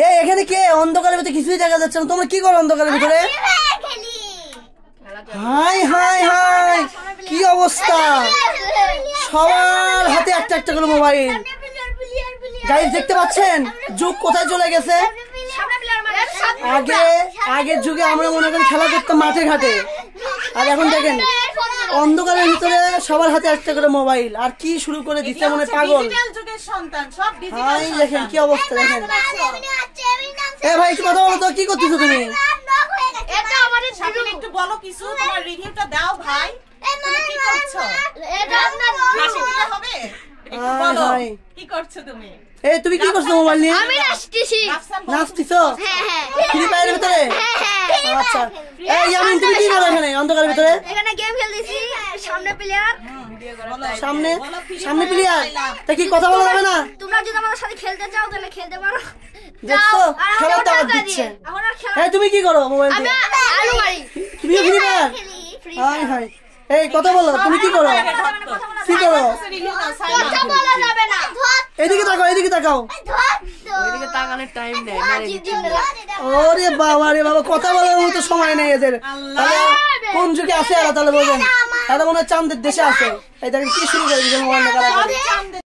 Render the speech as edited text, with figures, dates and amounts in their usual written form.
এই এখানে কে? অন্ধকারের ভিতরে কিছুই দেখা যাচ্ছে না। তোমরা কি করো অন্ধকারের ভিতরে? হাই হাই হাই, কি অবস্থা! সবার হাতে একটা একটা করে মোবাইল। গাইস দেখতে পাচ্ছেন যুগ কোথায় চলে গেছে? আগের যুগে আমরা মনে করি খেলা করতাম মাঠে ঘাটে, আর এখন দেখেন অন্ধকারের ভিতরে সবার হাতে একটা করে মোবাইল। আর কি শুরু করে দিচ্ছে মনে পাগল। হাই দেখেন কি অবস্থা, দেখেন। এ ভাই একটু কথা বলো তো, কি করতেছো তুমি? এটা আমাদের সামনে একটু বলো কিছু, তোমার রিভিউটা দাও ভাই। তুমি কি করছো? এটা আপনার হাসি দিতে হবে, একটু বলো কি করছো তুমি? এই তুমি কি করছো মোবাইল নিয়ে? আমি নাচতেছি। নাচতেছো? হ্যাঁ। ফ্রি ফায়ারের ভিতরে? আচ্ছা। এই ইয়ামিন তুমি কি করো এখানে অন্ধকারের ভিতরে? এখানে গেম খেলতেছি। সামনে প্লেয়ার। সামনে প্লেয়ার। তা কি কথা বলা যাবে না? তোমরা যদি আমাদের সাথে খেলতে চাও তাহলে খেলতে পারো। দেখছো খেলার দাওয়াত দিচ্ছে। এই তুমি কি করো মোবাইল আমি দিয়ে? আলু মারি। তুমি ফ্রি ফায়ার? High high. এই কথা বলো, তুমি কি করো? কি করো? কথা বলা যাবে না। এদিকে তাকাও, এদিকে তাকাও। ওইদিকে তাকানোর টাইম নেই। ওরে বাবা রে বাবা, কথা বলার মতো সময় নেই এদের। তাহলে কোন যুগে আছে এরা তাহলে বলবেন? তাহলে মনে হয় চাঁদের দেশে আছে। এই দেখেন কি শুরু করে দিয়েছে মোবাইল।